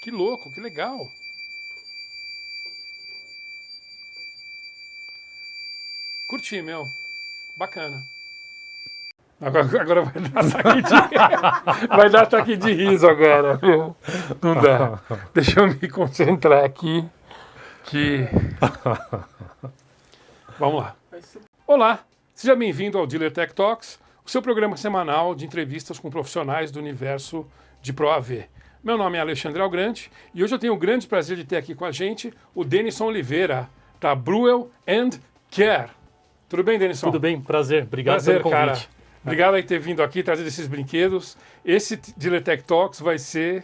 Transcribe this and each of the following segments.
Que louco, que legal. Curti, meu. Bacana. Agora vai dar ataque de, vai dar ataque de riso agora, viu? Não dá. Deixa eu me concentrar aqui. Vamos lá. Olá, seja bem-vindo ao Dealer Tech Talks, o seu programa semanal de entrevistas com profissionais do universo de ProAV. Meu nome é Alexandre Algrande e hoje eu tenho o grande prazer de ter aqui com a gente o Denison Oliveira, da Brewell & Care. Tudo bem, Denison? Tudo bem, prazer. Obrigado pelo convite. Cara. Obrigado por ter vindo aqui, trazer esses brinquedos. Esse Dealer Tech Talks vai ser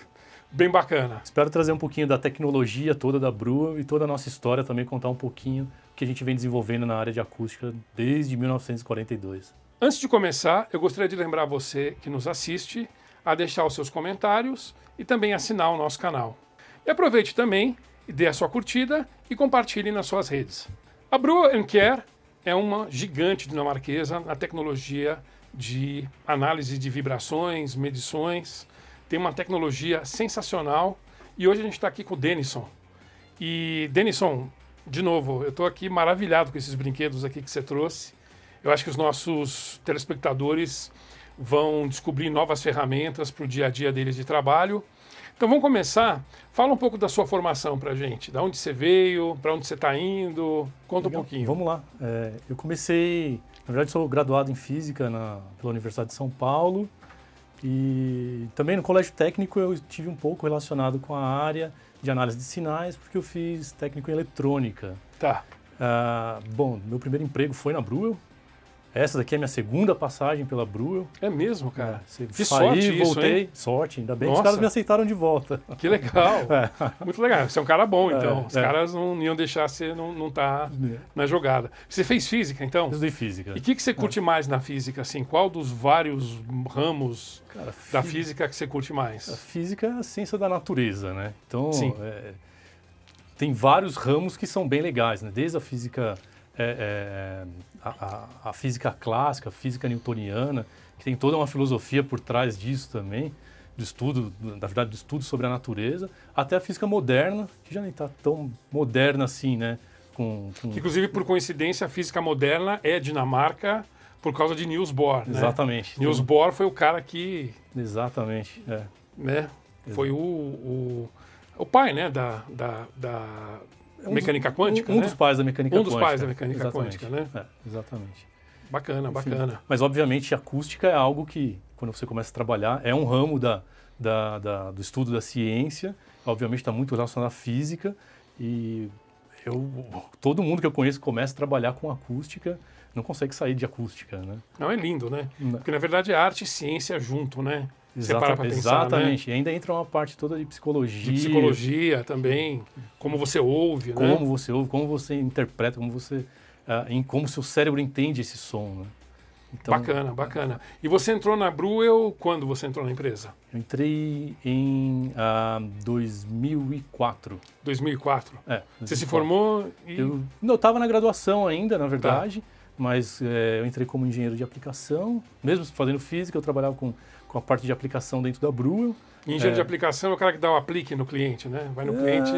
bem bacana. Espero trazer um pouquinho da tecnologia toda da Brewell e toda a nossa história também, contar um pouquinho o que a gente vem desenvolvendo na área de acústica desde 1942. Antes de começar, eu gostaria de lembrar você que nos assiste a deixar os seus comentários e também assinar o nosso canal. E aproveite também e dê a sua curtida e compartilhe nas suas redes. A Brewell & Care é uma gigante dinamarquesa na tecnologia de análise de vibrações, medições. Tem uma tecnologia sensacional e hoje a gente está aqui com o Denison. E Denison, de novo, eu estou aqui maravilhado com esses brinquedos aqui que você trouxe. Eu acho que os nossos telespectadores vão descobrir novas ferramentas para o dia a dia deles de trabalho. Então vamos começar. Fala um pouco da sua formação para a gente. Da onde você veio, para onde você está indo. Conta um pouquinho. Vamos lá. Eu comecei, na verdade sou graduado em Física pela Universidade de São Paulo. E também no colégio técnico eu tive um pouco relacionado com a área de análise de sinais, porque eu fiz técnico em eletrônica. Tá. Bom, meu primeiro emprego foi na Brewell. Essa daqui é a minha segunda passagem pela Brewell. É mesmo, cara? Que sorte isso, voltei. Hein? Sorte, ainda bem Nossa. que os caras me aceitaram de volta. Que legal. Muito legal. Você é um cara bom, então. Os caras não iam deixar você não tá na jogada. Você fez física, então? Eu estudei física. E o que você curte mais na física, assim? Qual dos vários ramos da física que você curte mais? A física é a ciência da natureza, né? Então, tem vários ramos que são bem legais, né? Desde a física... A física clássica, a física newtoniana, que tem toda uma filosofia por trás disso também, do estudo, na verdade, do estudo sobre a natureza, até a física moderna, que já nem está tão moderna assim, né? Que, inclusive, por coincidência, a física moderna é Dinamarca por causa de Niels Bohr. Exatamente. Né? Niels Bohr foi o cara que... Exatamente, né? Foi o pai, né, da mecânica quântica, um dos pais da mecânica quântica. Um dos pais da mecânica quântica, né? Exatamente. Bacana, Enfim, bacana. Mas, obviamente, a acústica é algo que, quando você começa a trabalhar, é um ramo do estudo da ciência, obviamente está muito relacionado à física, e todo mundo que eu conheço começa a trabalhar com acústica, não consegue sair de acústica, né? Não, é lindo, né? Porque, na verdade, é arte e ciência junto, né? Exatamente. Né? E ainda entra uma parte toda de psicologia. De psicologia também, como você ouve, como né? Como você ouve, como você interpreta, como o seu cérebro entende esse som, né? Então, bacana. E você entrou na Brewell quando você entrou na empresa? Eu entrei em 2004. 2004? 2004. Você se formou e... Eu estava na graduação ainda, na verdade, mas eu entrei como engenheiro de aplicação. Mesmo fazendo física, eu trabalhava com a parte de aplicação dentro da Brewell. Engenheiro de aplicação é o cara que dá o aplique no cliente, né? Vai no cliente,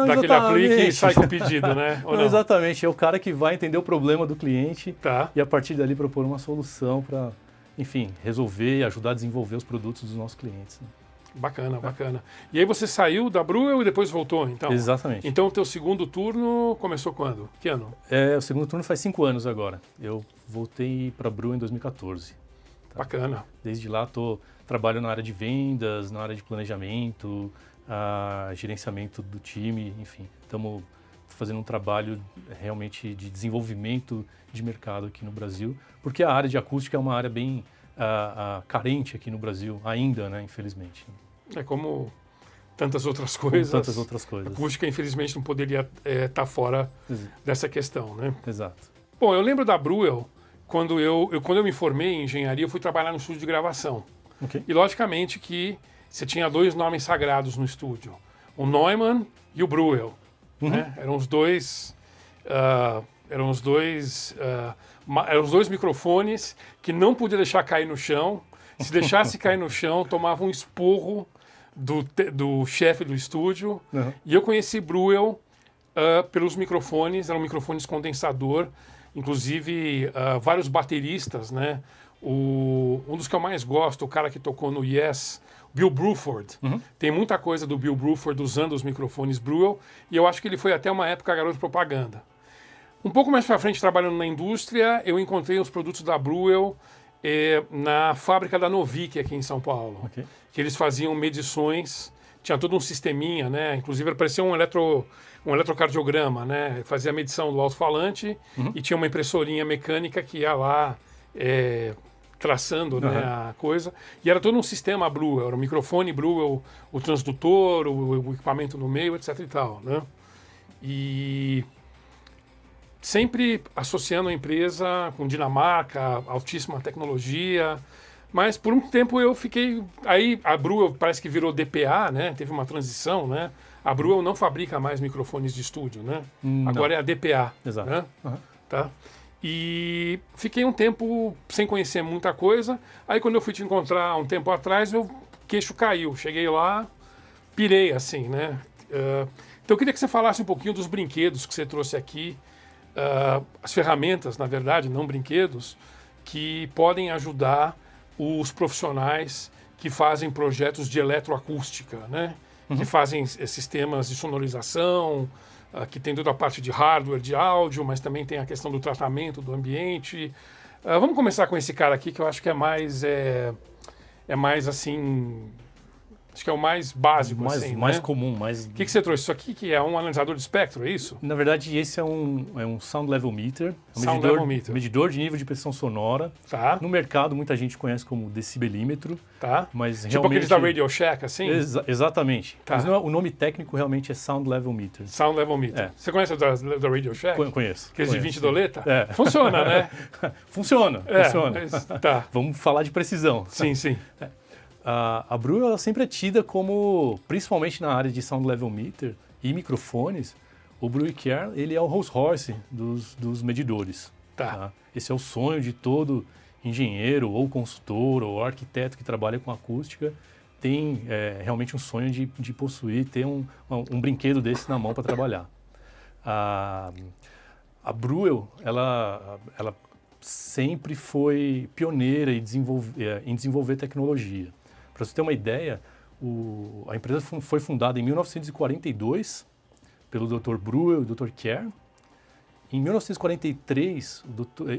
dá aquele aplique e sai com o pedido, né? Ou não? Exatamente, é o cara que vai entender o problema do cliente e a partir dali propor uma solução para, enfim, resolver e ajudar a desenvolver os produtos dos nossos clientes. Né? Bacana. E aí você saiu da Brewell e depois voltou, então? Exatamente. Então o teu segundo turno começou quando? Que ano? O segundo turno faz 5 anos agora. Eu voltei para a Brewell em 2014. Bacana. Desde lá trabalho na área de vendas, na área de planejamento, gerenciamento do time, enfim. Estamos fazendo um trabalho realmente de desenvolvimento de mercado aqui no Brasil, porque a área de acústica é uma área bem carente aqui no Brasil ainda, né, infelizmente. É como tantas outras coisas. A acústica, infelizmente, não poderia estar fora dessa questão, né? Exato. Bom, eu lembro da Brewell, quando eu me formei em engenharia, eu fui trabalhar no estúdio de gravação. Okay. E, logicamente, que você tinha 2 nomes sagrados no estúdio. O Neumann e o Brewell. Né? Eram os dois microfones que não podia deixar cair no chão. Se deixasse cair no chão, tomava um esporro do chefe do estúdio. E eu conheci Breuel pelos microfones, eram microfones condensador, inclusive vários bateristas, né? Um dos que eu mais gosto, o cara que tocou no Yes, Bill Bruford. Tem muita coisa do Bill Bruford usando os microfones Breuel, e eu acho que ele foi até uma época garoto de propaganda. Um pouco mais para frente, trabalhando na indústria, eu encontrei os produtos da Breuel na fábrica da Novik aqui em São Paulo, que eles faziam medições, tinha todo um sisteminha, né? Inclusive parecia um eletrocardiograma, né? Fazia a medição do alto-falante e tinha uma impressorinha mecânica que ia lá traçando, né, a coisa. E era todo um sistema Breuel, era o microfone Breuel, o transdutor, o equipamento no meio, etc e tal, né? E sempre associando a empresa com Dinamarca, altíssima tecnologia, mas por um tempo eu fiquei... Aí a Breuel parece que virou DPA, né? Teve uma transição, né? A Breuel não fabrica mais microfones de estúdio, né? Agora é a DPA. Exato. Né? Tá? E fiquei um tempo sem conhecer muita coisa. Aí quando eu fui te encontrar um tempo atrás, meu queixo caiu. Cheguei lá, pirei assim, né? Então eu queria que você falasse um pouquinho dos brinquedos que você trouxe aqui, as ferramentas, na verdade, não brinquedos, que podem ajudar os profissionais que fazem projetos de eletroacústica, né? Que fazem sistemas de sonorização, que tem toda a parte de hardware, de áudio, mas também tem a questão do tratamento do ambiente. Vamos começar com esse cara aqui, que eu acho que é mais assim... Acho que é o mais básico, mais comum. O que você trouxe? Isso aqui que é um analisador de espectro, é isso? Na verdade, esse é um Sound Level Meter. Medidor de nível de pressão sonora. Tá. No mercado, muita gente conhece como decibelímetro. Tá. Mas tipo realmente... aqueles da Radio Shack, assim? Exatamente. Tá. Mas o nome técnico realmente é Sound Level Meter. Sound Level Meter. Você conhece o da Radio Shack? Conheço. Aqueles de 20 doleta? É. Funciona, né? Funciona. Mas, tá. Vamos falar de precisão. Sim. A Breuel ela sempre é tida como, principalmente na área de Sound Level Meter e microfones, o Breuer Care, ele é o Rolls Royce dos medidores. Tá. Esse é o sonho de todo engenheiro, ou consultor, ou arquiteto que trabalha com acústica, tem realmente um sonho de possuir, ter um brinquedo desse na mão para trabalhar. A Breuel, ela sempre foi pioneira em desenvolver tecnologia. Para você ter uma ideia, a empresa foi fundada em 1942 pelo Dr. Breuel e Dr. Care. Em 1943,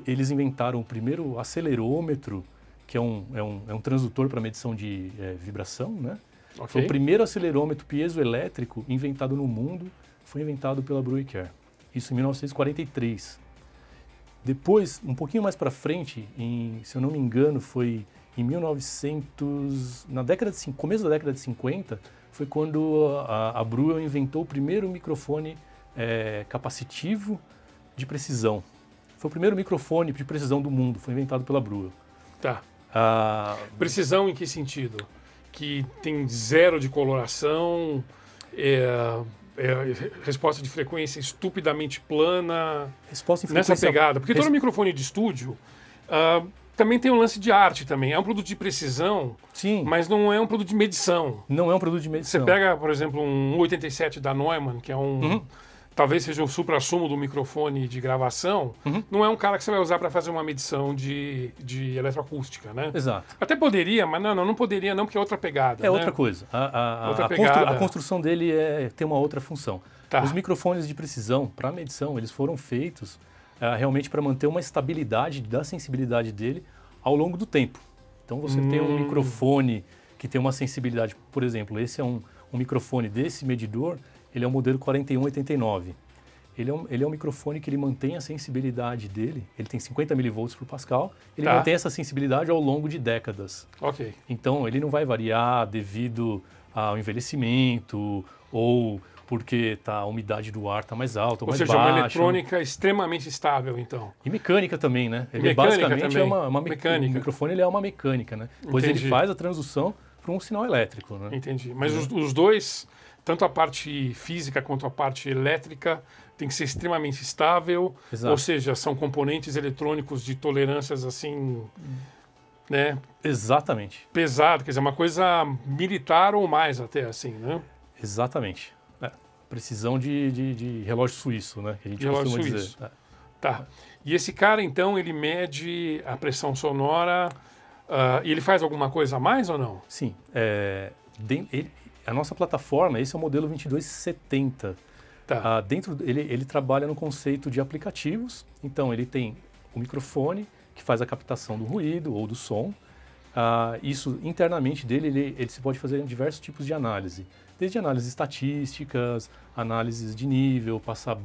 eles inventaram o primeiro acelerômetro, que é um transdutor para medição de vibração, né? Foi o primeiro acelerômetro piezoelétrico inventado no mundo, foi inventado pela Breuer Care. Isso em 1943. Depois, um pouquinho mais para frente, se eu não me engano, foi em 1900, começo da década de 50, foi quando a Breuel inventou o primeiro microfone capacitivo de precisão. Foi o primeiro microfone de precisão do mundo, foi inventado pela Breuel. Tá. Precisão em que sentido? Que tem zero de coloração, resposta de frequência estupidamente plana, resposta em frequência, nessa pegada. Porque todo microfone de estúdio também tem um lance de arte também. É um produto de precisão, sim, mas não é um produto de medição. Não é um produto de medição. Você pega, por exemplo, um 87 da Neumann, que é talvez seja o suprassumo do microfone de gravação, não é um cara que você vai usar para fazer uma medição de eletroacústica, né? Exato. Até poderia, mas não poderia não, porque é outra pegada. É outra coisa. A construção dele tem uma outra função. Tá. Os microfones de precisão, para medição, eles foram feitos realmente para manter uma estabilidade da sensibilidade dele ao longo do tempo. Então você tem um microfone que tem uma sensibilidade, por exemplo, esse é um microfone desse medidor, ele é o modelo 4189. Ele é um microfone que ele mantém a sensibilidade dele, ele tem 50 mV por Pascal, ele mantém essa sensibilidade ao longo de décadas. Ok. Então ele não vai variar devido ao envelhecimento ou porque a umidade do ar está mais alta ou mais baixa. Ou seja, uma eletrônica extremamente estável, então. E mecânica também, né? Ele mecânica basicamente também. uma mecânica. O microfone ele é uma mecânica, né? Pois ele faz a transdução para um sinal elétrico, né? Entendi. Mas os dois, tanto a parte física quanto a parte elétrica, tem que ser extremamente estável. Exato. Ou seja, são componentes eletrônicos de tolerâncias assim né? Exatamente. Pesado, quer dizer, uma coisa militar ou mais até, assim, né? Exatamente. Precisão de relógio suíço, né? Que a gente Relógio costuma suíço. dizer. Tá. E esse cara, então, ele mede a pressão sonora e ele faz alguma coisa a mais ou não? Sim. A nossa plataforma, esse é o modelo 2270. Tá. Dentro ele trabalha no conceito de aplicativos. Então, ele tem o microfone, que faz a captação do ruído ou do som. Isso, internamente dele, ele se pode fazer em diversos tipos de análise. Desde análises estatísticas, análises de nível, passar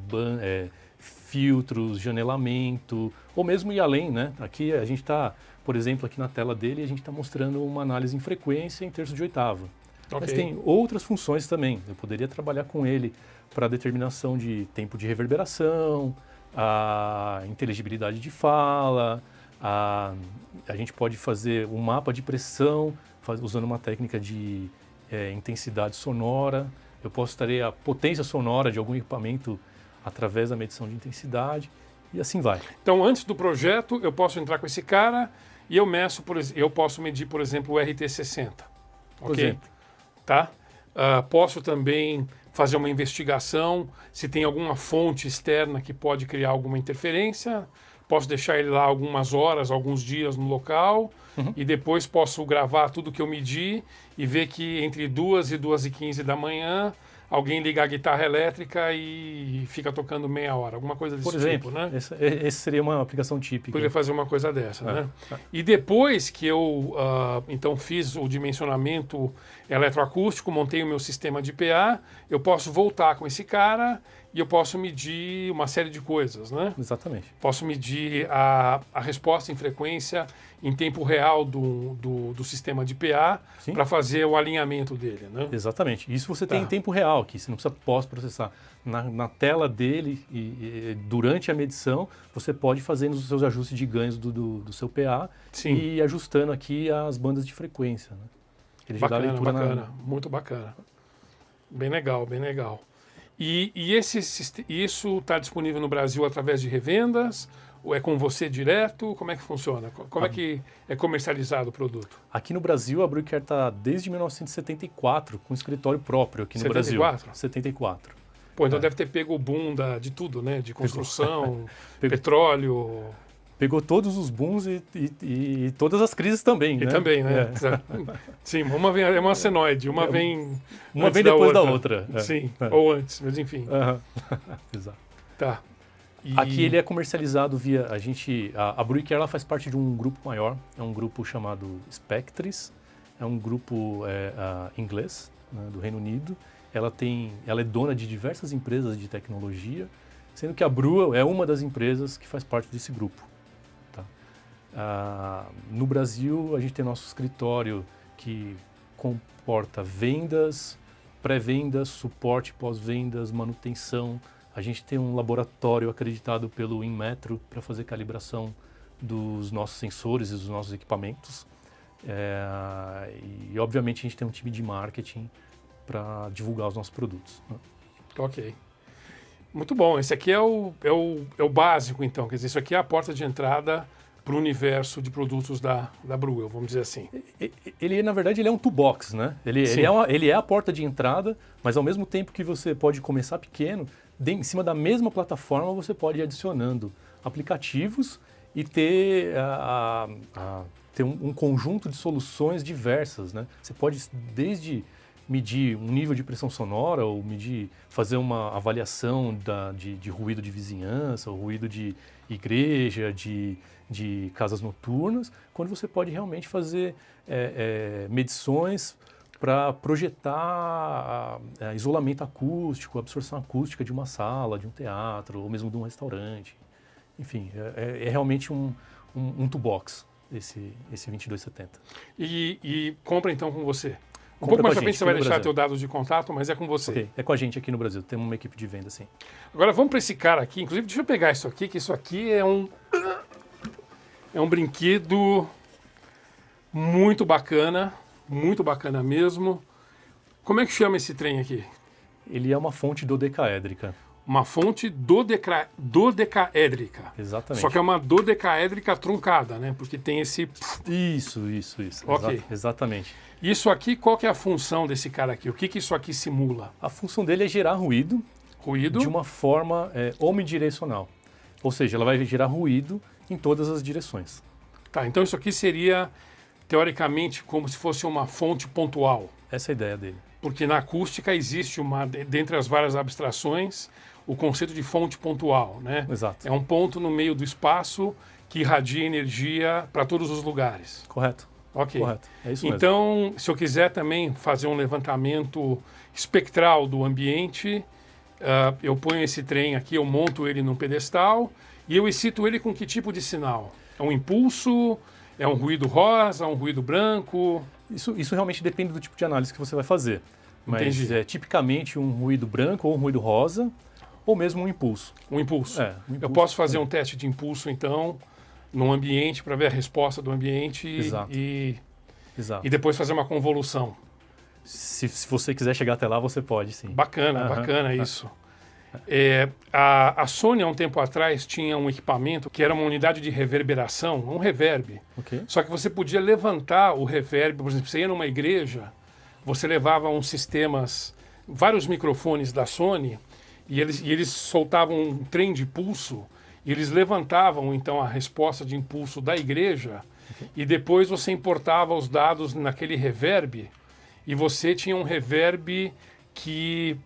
filtros, janelamento, ou mesmo ir além, né? Aqui a gente está, por exemplo, aqui na tela dele, a gente está mostrando uma análise em frequência em terço de oitava. Okay. Mas tem outras funções também. Eu poderia trabalhar com ele para determinação de tempo de reverberação, a inteligibilidade de fala, a gente pode fazer um mapa de pressão usando uma técnica de intensidade sonora. Eu posso ter a potência sonora de algum equipamento através da medição de intensidade e assim vai. Então, antes do projeto, eu posso entrar com esse cara e eu posso medir, por exemplo, o RT60. Por exemplo. Tá? Posso também fazer uma investigação se tem alguma fonte externa que pode criar alguma interferência. Posso deixar ele lá algumas horas, alguns dias no local e depois posso gravar tudo que eu medi e ver que entre 2 e 2h15 da manhã alguém liga a guitarra elétrica e fica tocando meia hora, alguma coisa desse tipo. Por exemplo, né? Esse seria uma aplicação típica. Poderia fazer uma coisa dessa, né? E depois que eu, então, fiz o dimensionamento eletroacústico, montei o meu sistema de PA, eu posso voltar com esse cara e eu posso medir uma série de coisas, né? Exatamente. Posso medir a resposta em frequência em tempo real do sistema de PA para fazer o alinhamento dele, né? Exatamente. Isso você tem em tempo real aqui, você não precisa pós-processar. Na tela dele e durante a medição, você pode fazer os seus ajustes de ganhos do seu PA e ir ajustando aqui as bandas de frequência. Né? Ele já dá a leitura bacana, muito bacana. Bem legal, bem legal. E isso está disponível no Brasil através de revendas? Ou é com você direto? Como é que funciona? Como é que é comercializado o produto? Aqui no Brasil, a Bruker está desde 1974 com escritório próprio aqui no Brasil. 74? Pô, então deve ter pego o boom de tudo, né? De construção, petróleo... Pegou todos os booms e todas as crises também, né? E também, né? Sim, uma vem, é uma senoide, uma vem depois da outra. Sim, ou antes, mas enfim. Exato. Tá. Aqui ele é comercializado via a Bruker, ela faz parte de um grupo maior, é um grupo chamado Spectris, é um grupo inglês, né, do Reino Unido. Ela é dona de diversas empresas de tecnologia, sendo que a Brua é uma das empresas que faz parte desse grupo. No Brasil, a gente tem nosso escritório que comporta vendas, pré-vendas, suporte pós-vendas, manutenção. A gente tem um laboratório acreditado pelo Inmetro para fazer calibração dos nossos sensores e dos nossos equipamentos. E, obviamente, a gente tem um time de marketing para divulgar os nossos produtos. Né? Ok. Muito bom. Esse aqui é o básico, então. Quer dizer, isso aqui é a porta de entrada para o universo de produtos da Brewell, vamos dizer assim. Na verdade, ele é um toolbox, né? Ele é a porta de entrada, mas ao mesmo tempo que você pode começar pequeno, em cima da mesma plataforma você pode ir adicionando aplicativos e ter um conjunto de soluções diversas, né? Você pode desde medir um nível de pressão sonora ou fazer uma avaliação de ruído de vizinhança, ou ruído de igreja, de casas noturnas, quando você pode realmente fazer medições para projetar isolamento acústico, absorção acústica de uma sala, de um teatro, ou mesmo de um restaurante. Enfim, é realmente um toolbox, esse 2270. E compra então com você? Um pouco mais pra frente você vai deixar teu dados de contato, mas é com você. Okay. É com a gente aqui no Brasil, temos uma equipe de venda, sim. Agora vamos para esse cara aqui, inclusive deixa eu pegar isso aqui, que isso aqui é um brinquedo muito bacana mesmo. Como é que chama esse trem aqui? Ele é uma fonte dodecaédrica. uma fonte dodecaédrica. Exatamente. Só que é uma dodecaédrica truncada, né? Porque tem esse... Isso. Ok. Exatamente. Isso aqui, qual que é a função desse cara aqui? O que isso aqui simula? A função dele é gerar ruído Ruído? de uma forma omnidirecional. Ou seja, ela vai gerar ruído em todas as direções. Tá, então isso aqui seria, teoricamente, como se fosse uma fonte pontual. Essa é a ideia dele. Porque na acústica existe dentre as várias abstrações, o conceito de fonte pontual, né? Exato. É um ponto no meio do espaço que irradia energia para todos os lugares. Correto. Ok. Correto. É isso mesmo. Então, se eu quiser também fazer um levantamento espectral do ambiente, eu ponho esse trem aqui, eu monto ele num pedestal e eu excito ele com que tipo de sinal? É um impulso? É um ruído rosa? Um ruído branco? Isso realmente depende do tipo de análise que você vai fazer. Mas Entendi. é tipicamente um ruído branco ou um ruído rosa, ou mesmo um impulso. Um impulso. Um impulso. Eu posso fazer um teste de impulso, então, num ambiente, para ver a resposta do ambiente Exato. e Exato. depois fazer uma convolução. Se você quiser chegar até lá, você pode, sim. Bacana, bacana isso. A Sony, há um tempo atrás, tinha um equipamento que era uma unidade de reverberação, um reverb. Ok. Só que você podia levantar o reverb, por exemplo, você ia numa igreja, você levava uns sistemas, vários microfones da Sony, e eles soltavam um trem de pulso, e eles levantavam, então, a resposta de impulso da igreja, e depois você importava os dados naquele reverb, e você tinha um reverb que...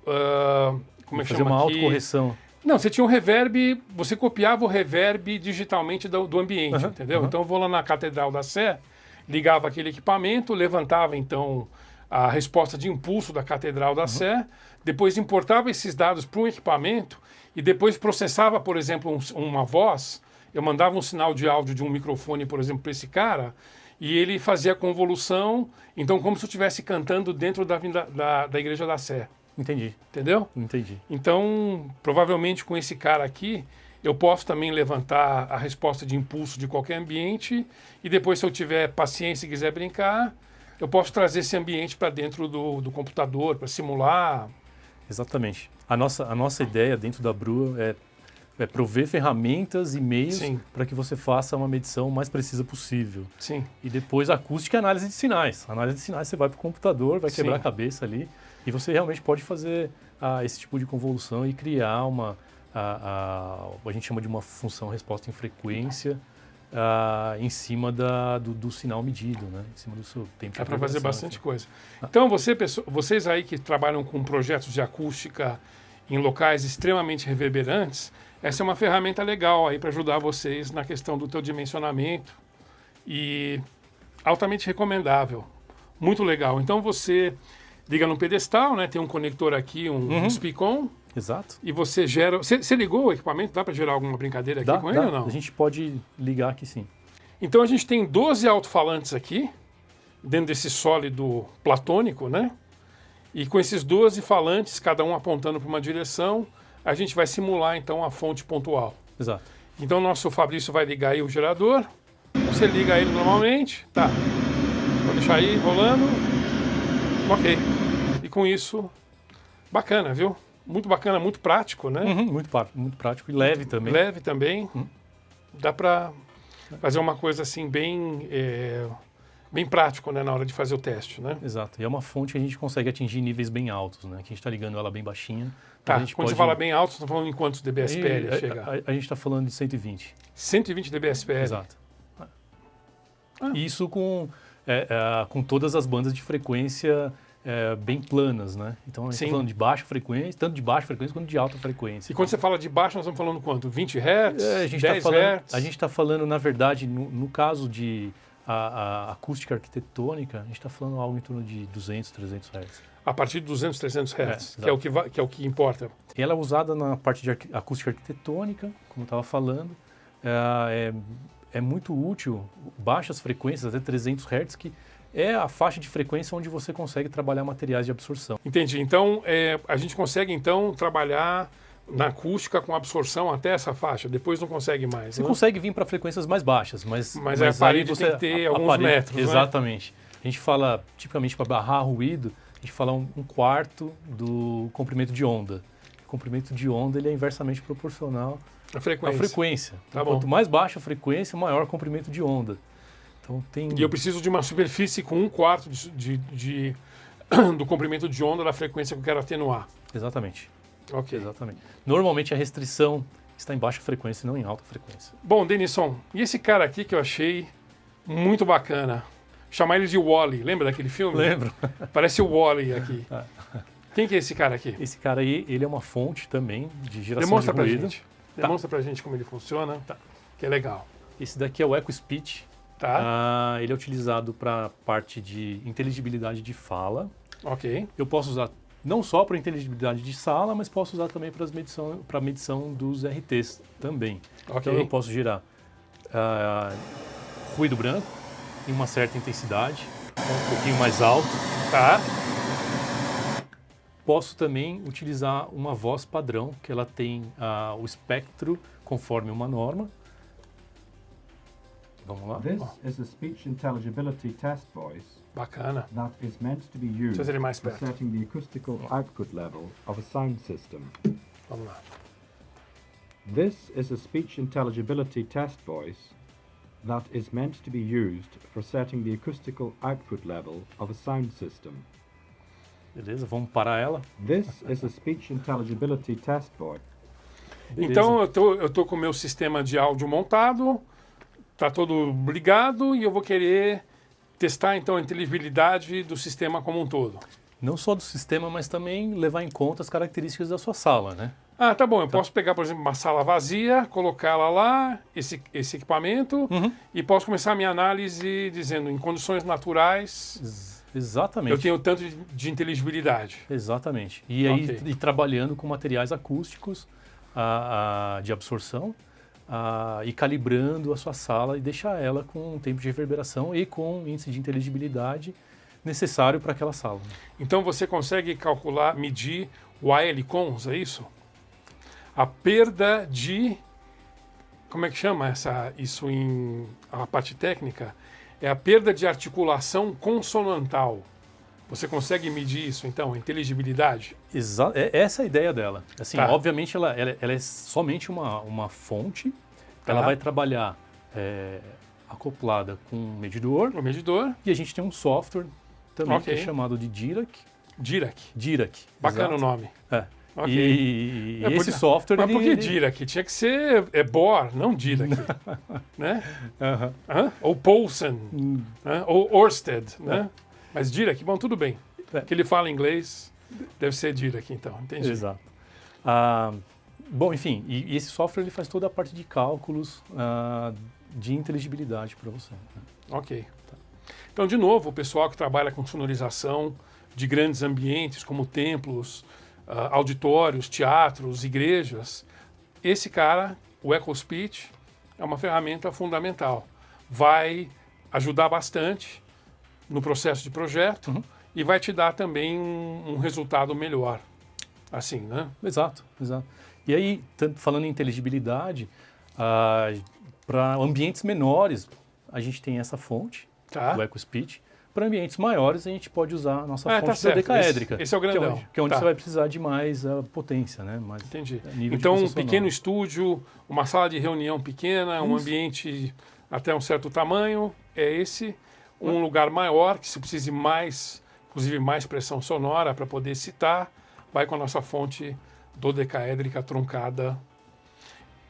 como é que Fazer chama uma aqui? autocorreção. Não, você tinha um reverb, você copiava o reverb digitalmente do ambiente, entendeu? Então eu vou lá na Catedral da Sé, ligava aquele equipamento, levantava então a resposta de impulso da Catedral da Sé, depois importava esses dados para um equipamento e depois processava, por exemplo, uma voz. Eu mandava um sinal de áudio de um microfone, por exemplo, para esse cara, e ele fazia a convolução, então como se eu estivesse cantando dentro da Igreja da Sé. Entendi. Entendeu? Entendi. Então, provavelmente com esse cara aqui, eu posso também levantar a resposta de impulso de qualquer ambiente e depois, se eu tiver paciência e quiser brincar, eu posso trazer esse ambiente para dentro do computador, para simular. Exatamente. A nossa ideia dentro da Bru é prover ferramentas e meios para que você faça uma medição mais precisa possível. Sim. E depois acústica e análise de sinais. A análise de sinais você vai para o computador, vai quebrar a cabeça ali e você realmente pode fazer esse tipo de convolução e criar a gente chama de uma função resposta em frequência em cima do sinal medido, né? Em cima do seu tempo. Dá para fazer bastante coisa. Então, vocês aí que trabalham com projetos de acústica em locais extremamente reverberantes, essa é uma ferramenta legal aí para ajudar vocês na questão do teu dimensionamento e altamente recomendável. Muito legal. Então você liga no pedestal, né? Tem um conector aqui, um speak-on. Exato. E você gera... Você ligou o equipamento? Dá para gerar alguma brincadeira aqui com ele ou não? A gente pode ligar aqui sim. Então a gente tem 12 alto-falantes aqui, dentro desse sólido platônico, né? E com esses 12 falantes, cada um apontando para uma direção, a gente vai simular então a fonte pontual. Exato. Então o nosso Fabrício vai ligar aí o gerador. Você liga ele normalmente. Tá. Vou deixar aí rolando. Ok. E com isso, bacana, viu? Muito bacana, muito prático, né? Muito prático e leve também. Leve também. Dá para fazer uma coisa assim bem prático, né, na hora de fazer o teste, né? Exato. E é uma fonte que a gente consegue atingir níveis bem altos, né? Que a gente está ligando ela bem baixinha. Tá, a gente quando você fala bem alto, você está falando em quantos dBSPL chega? A gente está falando de 120. 120 dBSPL? Exato. Isso com todas as bandas de frequência bem planas, né? Então a gente está falando de baixa frequência, tanto de baixa frequência quanto de alta frequência. E quando você fala de baixo, nós estamos falando quanto? 20 Hz? A gente 10 Hz? A gente está falando, na verdade, no caso de a acústica arquitetônica, a gente está falando algo em torno de 200, 300 Hz. A partir de 200, 300 Hz, que é o que importa. Ela é usada na parte de acústica arquitetônica, como eu estava falando. É muito útil, baixas frequências, até 300 Hz, que é a faixa de frequência onde você consegue trabalhar materiais de absorção. Entendi. Então, a gente consegue, então, trabalhar na acústica com absorção até essa faixa, depois não consegue mais. Você consegue vir para frequências mais baixas, mas a parede tem que ter alguns metros, exatamente. Né? A gente fala, tipicamente, para barrar ruído, a gente fala um quarto do comprimento de onda. comprimento de onda ele é inversamente proporcional A à frequência. frequência. Então, Tá bom. quanto mais baixa a frequência, maior o comprimento de onda. Então tem... E eu preciso de uma superfície com 1/4 do comprimento de onda da frequência que eu quero atenuar. Exatamente, Ok. exatamente. Normalmente a restrição está em baixa frequência e não em alta frequência. Bom, Denison, e esse cara aqui que eu achei muito bacana? Chamar ele de Wall-E. Lembra daquele filme? Lembro. Parece o Wall-E aqui. Quem que é esse cara aqui? Esse cara aí, ele é uma fonte também de geração Demonstra de pra ruído. gente. Demonstra pra gente como ele funciona. Tá. Que é legal. Esse daqui é o EcoSpeech. Tá? Ele é utilizado para parte de inteligibilidade de fala. Ok. Eu posso usar não só para inteligibilidade de sala, mas posso usar também para medição dos RTs também. Ok. Então eu posso gerar ruído branco em uma certa intensidade, um pouquinho mais alto. Tá? Posso também utilizar uma voz padrão, que ela tem o espectro conforme uma norma. Vamos lá. This is a speech intelligibility test voice Bacana. that is meant to be used Precisa ir mais for perto. setting the acoustical output level of a sound system. Vamos lá. This is a speech intelligibility test voice that is meant to be used for setting the acoustical output level of a sound system. Beleza, vamos parar ela. This is a speech intelligibility test voice. Beleza. Então eu tô com o meu sistema de áudio montado, tá todo ligado e eu vou querer testar então a inteligibilidade do sistema como um todo. Não só do sistema, mas também levar em conta as características da sua sala, né? Ah, tá bom. Eu posso pegar, por exemplo, uma sala vazia, colocá-la lá, esse equipamento, e posso começar a minha análise dizendo, em condições naturais, Exatamente. eu tenho tanto de inteligibilidade. Exatamente. E aí, Ok. e trabalhando com materiais acústicos de absorção e calibrando a sua sala e deixar ela com um tempo de reverberação e com um índice de inteligibilidade necessário para aquela sala. Então você consegue calcular, medir o AL-cons, é isso? A perda de... Como é que chama isso a parte técnica? É a perda de articulação consonantal. Você consegue medir isso, então, a inteligibilidade? Essa é a ideia dela. Assim, Tá. obviamente, ela é somente uma fonte. Tá. Ela vai trabalhar acoplada com um medidor. O medidor, E a gente tem um software também que Ok. é chamado de Dirac. Dirac. Bacana o exato. nome. É. Ok. E É, esse por- software... Mas por que ele- Dirac? Tinha que ser Bohr, não Dirac. Né? Aham. Hã? Ou Poulsen, né? Ou Ørsted, né? Mas Dirac, bom, tudo bem. É. Que ele fala inglês, deve ser Dirac, então, entendi. Exato. Bom, enfim, e esse software ele faz toda a parte de cálculos de inteligibilidade para você. Né? Ok. Então, de novo, o pessoal que trabalha com sonorização de grandes ambientes, como templos, auditórios, teatros, igrejas, esse cara, o EcoSpeech, é uma ferramenta fundamental. Vai ajudar bastante no processo de projeto e vai te dar também um resultado melhor. Assim, né? Exato, exato. E aí, falando em inteligibilidade, para ambientes menores, a gente tem essa fonte, Tá? o EcoSpeech. Para ambientes maiores, a gente pode usar a nossa Ah, fonte tá certo. dodecaédrica. Esse é o grandão. Que é onde Tá. você vai precisar de mais potência, né? Mais Entendi. nível de Então, um potência pequeno sonora. estúdio, uma sala de reunião pequena, um Isso. ambiente até um certo tamanho, é esse. Um lugar maior, que se precise mais, inclusive mais pressão sonora para poder citar, vai com a nossa fonte dodecaédrica truncada.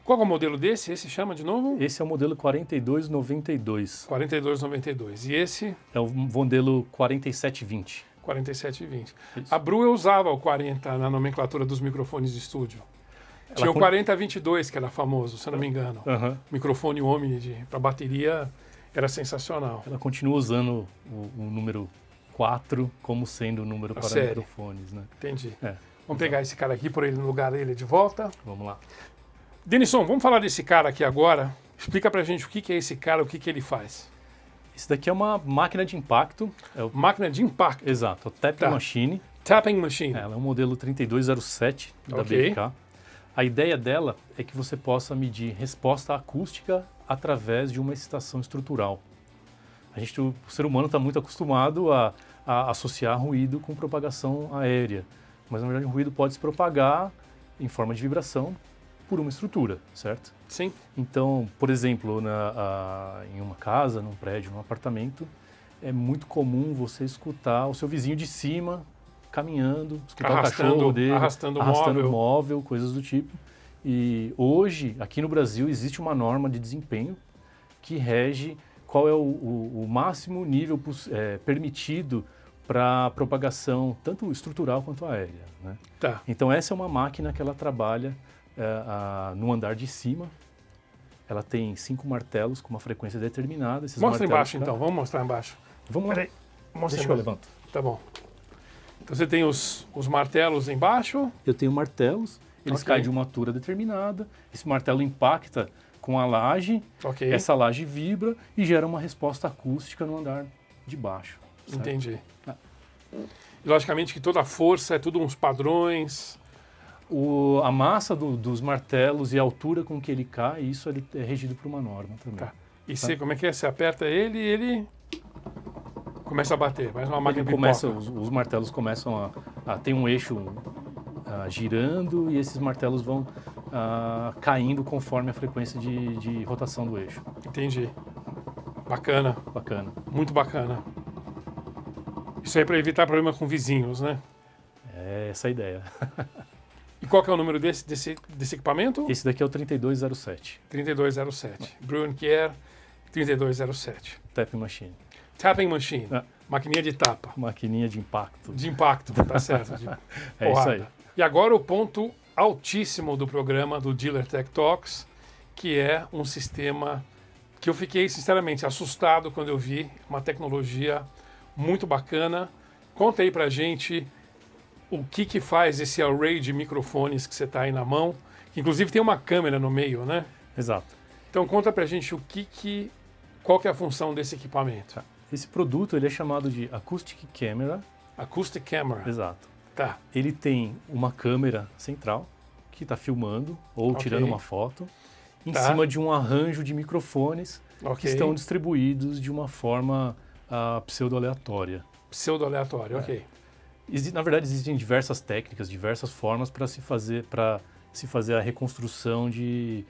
Qual é o modelo desse? Esse chama de novo? Esse é o modelo 4292. 4292. E esse, É o modelo 4720. 4720. Isso. A Brue usava o 40 na nomenclatura dos microfones de estúdio. Tinha o con- 4022, que era famoso, se eu não me engano. Aham. Microfone Omni para bateria era sensacional. Ela continua usando o número 4 como sendo o número para série. microfones, né? Entendi. É, Vamos pegar esse cara aqui, por ele no lugar dele de volta. vamos lá. Denison, vamos falar desse cara aqui agora. Explica pra gente o que é esse cara, o que ele faz. Esse daqui é uma máquina de impacto. Máquina de impacto. Exato, o Tapping Tá. Machine. Tapping Machine. Ela é um modelo 3207 da Ok. BK. A ideia dela é que você possa medir resposta acústica através de uma excitação estrutural. O ser humano está muito acostumado a associar ruído com propagação aérea, mas na verdade o ruído pode se propagar em forma de vibração por uma estrutura, certo? Sim. Então, por exemplo, em uma casa, num prédio, num apartamento, é muito comum você escutar o seu vizinho de cima caminhando, escutar o cachorro dele, arrastando o móvel, coisas do tipo. E hoje, aqui no Brasil, existe uma norma de desempenho que rege qual é o máximo nível permitido para propagação, tanto estrutural quanto aérea, né? Tá. Então, essa é uma máquina que ela trabalha no andar de cima. Ela tem 5 martelos com uma frequência determinada. Mostra embaixo, então. Vamos mostrar embaixo. Vamos lá. Peraí. Mostra Deixa que eu embaixo. levanto. Tá bom. Então você tem os martelos embaixo. Eu tenho martelos, eles caem de uma altura determinada, esse martelo impacta com a laje, essa laje vibra e gera uma resposta acústica no andar de baixo. Certo? Entendi. E logicamente que toda a força é tudo uns padrões. A massa dos martelos e a altura com que ele cai, isso ele é regido por uma norma também. Tá. E você, como é que é? Você aperta ele e ele começa a bater, mais uma máquina de pipoca. Os martelos começam tem um eixo girando e esses martelos vão caindo conforme a frequência de rotação do eixo. Entendi. Bacana. Bacana. Muito bacana. Isso aí é para evitar problema com vizinhos, né? É essa a ideia. E qual que é o número desse equipamento? Esse daqui é o 3207. 3207. Bruen Care 3207. Tapping Machine. Tapping Machine. Maquininha de tapa. Maquininha de impacto. De impacto, tá certo. É isso aí. E agora o ponto altíssimo do programa do Dealer Tech Talks, que é um sistema que eu fiquei, sinceramente, assustado quando eu vi. Uma tecnologia muito bacana. Conta aí pra gente o que faz esse array de microfones que você está aí na mão, que inclusive tem uma câmera no meio, né? Exato. Então conta pra gente qual que é a função desse equipamento. Esse produto ele é chamado de Acoustic Camera. Acoustic Camera. Exato. Tá. Ele tem uma câmera central que está filmando ou tirando uma foto em cima de um arranjo de microfones que estão distribuídos de uma forma pseudo-aleatória. Pseudo-aleatória, ok. Na verdade, existem diversas técnicas, diversas formas para se fazer a reconstrução de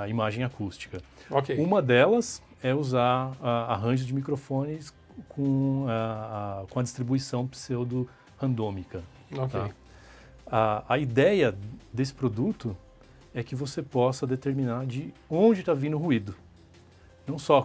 imagem acústica. Okay. Uma delas é usar arranjos de microfones com a distribuição pseudo-randômica. Okay. Tá? A ideia desse produto é que você possa determinar de onde está vindo o ruído. Não só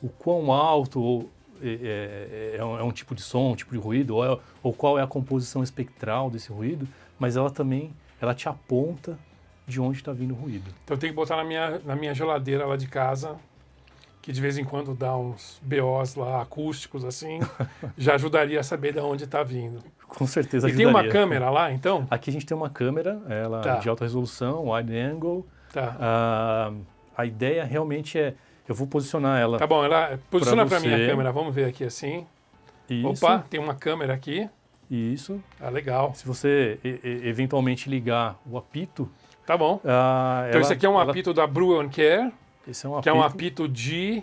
o quão alto é um tipo de som, um tipo de ruído, ou qual é a composição espectral desse ruído, mas ela te aponta de onde está vindo o ruído. Então eu tenho que botar na minha geladeira lá de casa, que de vez em quando dá uns BOs lá acústicos assim, já ajudaria a saber de onde está vindo. Com certeza ajudaria. E tem uma câmera lá, então? Aqui a gente tem uma câmera, de alta resolução, wide angle. Tá. A ideia realmente eu vou posicionar ela. Tá bom, posiciona para mim a câmera, vamos ver aqui assim. Isso. Opa, tem uma câmera aqui. Isso. Legal. Se você eventualmente ligar o apito... Tá bom. Então esse aqui é um apito da Bruen Care, esse é um apito, que é um apito de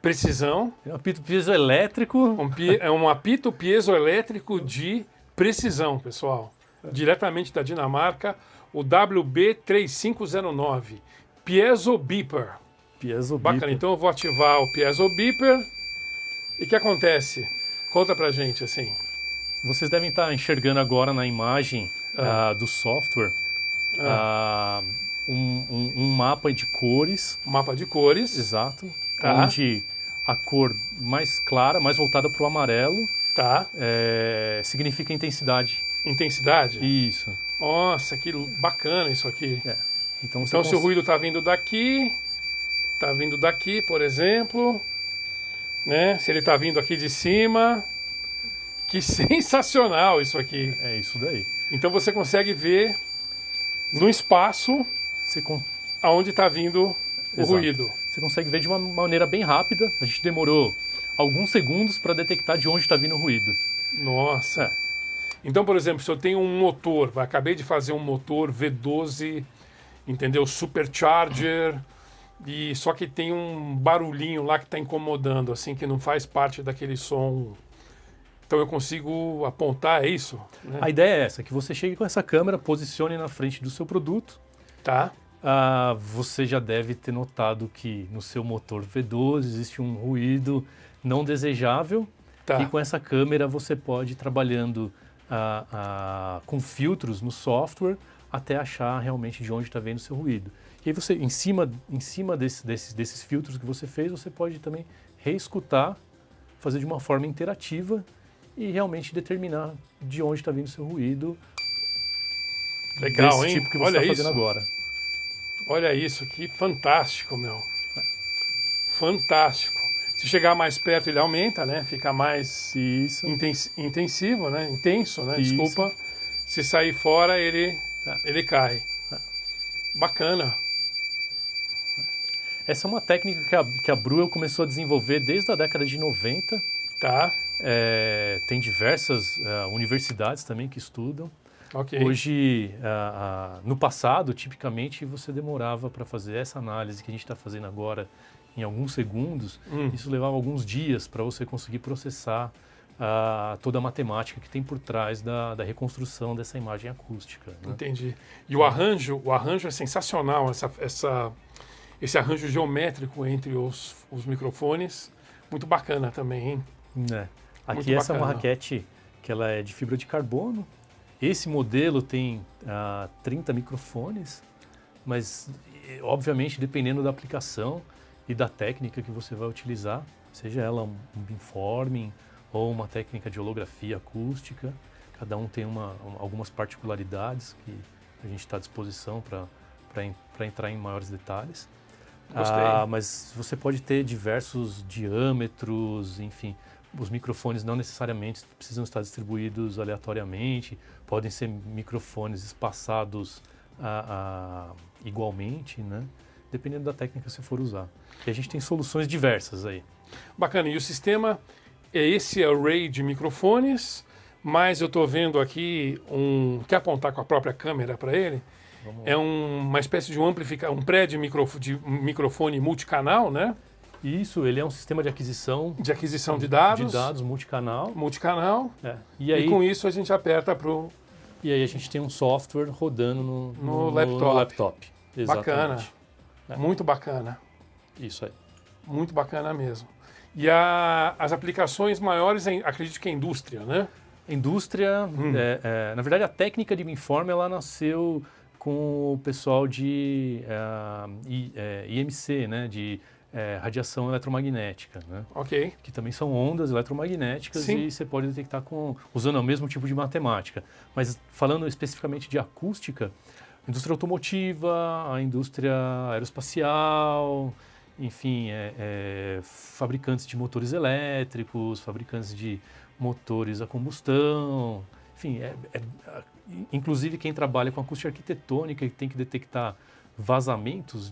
precisão. É um apito piezoelétrico. É um apito piezoelétrico de precisão, pessoal. Diretamente da Dinamarca, o WB3509. Piezo Beeper. Bacana, então eu vou ativar o Piezo Beeper. E o que acontece? Conta pra gente, assim. Vocês devem estar enxergando agora na imagem do software um mapa de cores. Um mapa de cores. Exato. Tá. Onde a cor mais clara, mais voltada para o amarelo, significa intensidade. Intensidade? Isso. Nossa, que bacana isso aqui. Então se o ruído está vindo daqui, por exemplo, né? Se ele está vindo aqui de cima, que sensacional isso aqui. É isso daí. Então você consegue ver no espaço aonde está vindo o ruído. Você consegue ver de uma maneira bem rápida. A gente demorou alguns segundos para detectar de onde está vindo o ruído. Nossa. Então, por exemplo, se eu tenho um motor, acabei de fazer um motor V12, entendeu? Supercharger, e só que tem um barulhinho lá que está incomodando, assim, que não faz parte daquele som Então eu consigo apontar, é isso? Né? A ideia é essa, que você chegue com essa câmera, posicione na frente do seu produto. Tá. Você já deve ter notado que no seu motor V12 existe um ruído não desejável. Tá. E com essa câmera você pode ir trabalhando com filtros no software até achar realmente de onde está vendo o seu ruído. E aí você, em cima desses filtros que você fez, você pode também reescutar, fazer de uma forma interativa e realmente determinar de onde está vindo o seu ruído. Legal, desse hein? tipo que você Olha está fazendo isso. agora. Olha isso, que fantástico, meu. Fantástico. Se chegar mais perto, ele aumenta, né? Fica mais Isso. intensivo, né? Intenso, né? Isso. Desculpa. Se sair fora, ele cai. Tá. Bacana. Essa é uma técnica que a Brüel começou a desenvolver desde a década de 90. Tá. Tem diversas universidades também que estudam. Ok. Hoje, no passado, tipicamente, você demorava para fazer essa análise que a gente está fazendo agora em alguns segundos. Isso levava alguns dias para você conseguir processar toda a matemática que tem por trás da reconstrução dessa imagem acústica. Né? Entendi. E o arranjo é sensacional, esse arranjo geométrico entre os microfones. Muito bacana também, hein? Aqui essa é uma raquete que ela é de fibra de carbono. Esse modelo tem 30 microfones, mas obviamente dependendo da aplicação e da técnica que você vai utilizar, seja ela um beamforming ou uma técnica de holografia acústica, cada um tem algumas particularidades que a gente está à disposição para entrar em maiores detalhes. Gostei. Mas você pode ter diversos diâmetros, enfim. Os microfones não necessariamente precisam estar distribuídos aleatoriamente, podem ser microfones espaçados igualmente, né? Dependendo da técnica que você for usar. E a gente tem soluções diversas aí. Bacana. E o sistema é esse array de microfones, mas eu estou vendo aqui Quer apontar com a própria câmera para ele? É uma espécie de um pré de microfone multicanal, né? Isso, ele é um sistema de aquisição de dados. De dados multicanal. Multicanal. E com isso a gente aperta pro... E aí a gente tem um software rodando no laptop. Exatamente. Bacana. Muito bacana. Isso aí. Muito bacana mesmo. E as aplicações maiores, acredito que é indústria, né? Indústria, na verdade a técnica de beamforming ela nasceu com o pessoal de IMC, né? De radiação eletromagnética, né? Ok. Que também são ondas eletromagnéticas. Sim. E você pode detectar usando o mesmo tipo de matemática. Mas falando especificamente de acústica, a indústria automotiva, a indústria aeroespacial, enfim, fabricantes de motores elétricos, fabricantes de motores a combustão, enfim, inclusive quem trabalha com acústica arquitetônica e tem que detectar vazamentos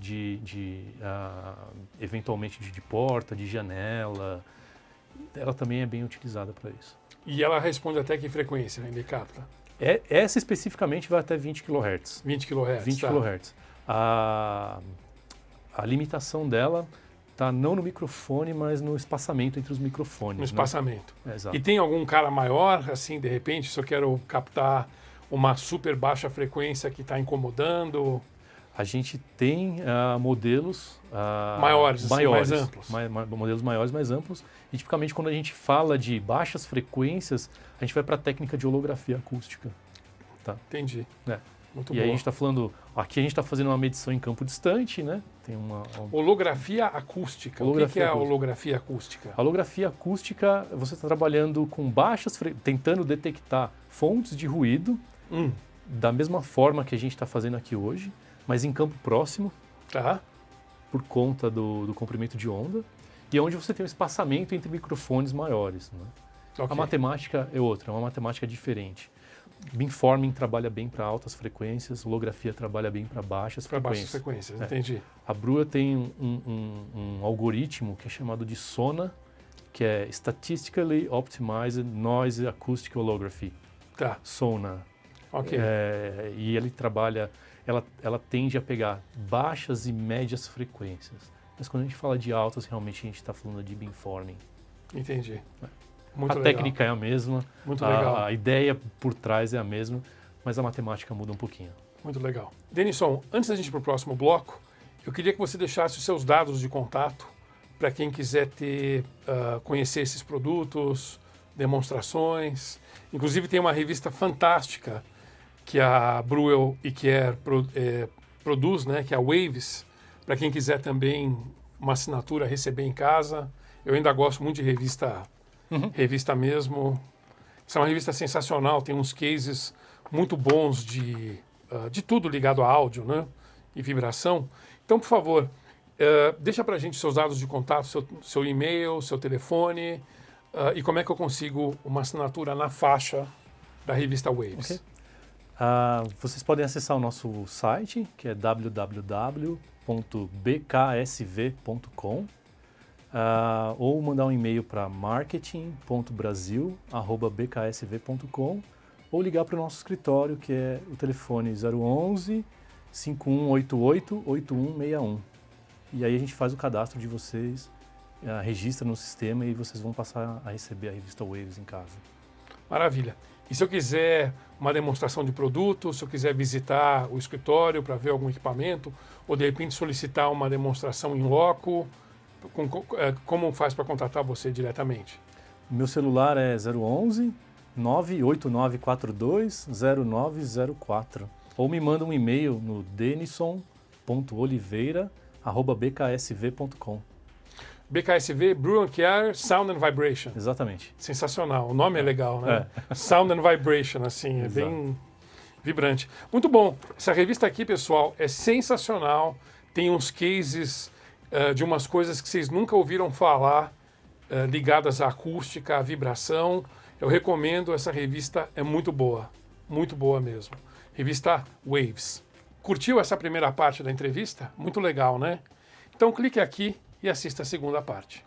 eventualmente de porta, de janela, ela também é bem utilizada para isso. E ela responde até que frequência ele capta? Essa especificamente vai até 20 kHz. 20 kHz. 20 tá. kHz. A limitação dela está não no microfone, mas no espaçamento entre os microfones. No espaçamento. Exato. E tem algum cara maior, assim, de repente, se eu quero captar uma super baixa frequência que está incomodando? A gente tem modelos maiores, mais amplos. Modelos maiores, mais amplos. E tipicamente quando a gente fala de baixas frequências, a gente vai para a técnica de holografia acústica. Tá? Entendi. Muito Aí a gente está falando, aqui a gente está fazendo uma medição em campo distante, né? Tem holografia acústica. O que é a holografia acústica? A holografia acústica, você está trabalhando com tentando detectar fontes de ruído da mesma forma que a gente está fazendo aqui hoje, mas em campo próximo, tá? Por conta do comprimento de onda, e onde você tem um espaçamento entre microfones maiores. Né? Okay. A matemática é outra, é uma matemática diferente. Beamforming trabalha bem para altas frequências, holografia trabalha bem para baixas frequências. Para baixas frequências, entendi. A Brüel tem um algoritmo que é chamado de SONA, que é Statistically Optimized Noise Acoustic Holography. Tá. SONA. Ok. E ele trabalha, ela tende a pegar baixas e médias frequências. Mas quando a gente fala de altas, realmente a gente está falando de beamforming. Entendi. Muito a legal. técnica é a mesma, Muito legal. a ideia por trás é a mesma, mas a matemática muda um pouquinho. Muito legal. Denison, antes da gente ir para o próximo bloco, eu queria que você deixasse os seus dados de contato para quem quiser conhecer esses produtos, demonstrações. Inclusive tem uma revista fantástica que a Breuel e Kier produz, né, que é a Waves, para quem quiser também uma assinatura receber em casa. Eu ainda gosto muito de revista mesmo. Essa é uma revista sensacional, tem uns cases muito bons de tudo ligado a áudio, né, e vibração. Então, por favor, deixa para a gente seus dados de contato, seu e-mail, seu telefone, e como é que eu consigo uma assinatura na faixa da revista Waves. Okay. Vocês podem acessar o nosso site, que é www.bksv.com, ou mandar um e-mail para marketing.brasil@bksv.com, ou ligar para o nosso escritório, que é o telefone 011 5188 8161. E aí a gente faz o cadastro de vocês, registra no sistema e vocês vão passar a receber a revista Waves em casa. Maravilha. E se eu quiser uma demonstração de produto, se eu quiser visitar o escritório para ver algum equipamento, ou de repente solicitar uma demonstração em loco, como faz para contatar você diretamente? Meu celular é 011 98942 0904. Ou me manda um e-mail no denison.oliveira@bksv.com. BKSV, Breuel Kier, Sound and Vibration. Exatamente. Sensacional. O nome é legal, né? Sound and Vibration, assim, é bem vibrante. Muito bom. Essa revista aqui, pessoal, é sensacional. Tem uns cases de umas coisas que vocês nunca ouviram falar, ligadas à acústica, à vibração. Eu recomendo, essa revista é muito boa mesmo. Revista Waves. Curtiu essa primeira parte da entrevista? Muito legal, né? Então clique aqui e assista a segunda parte.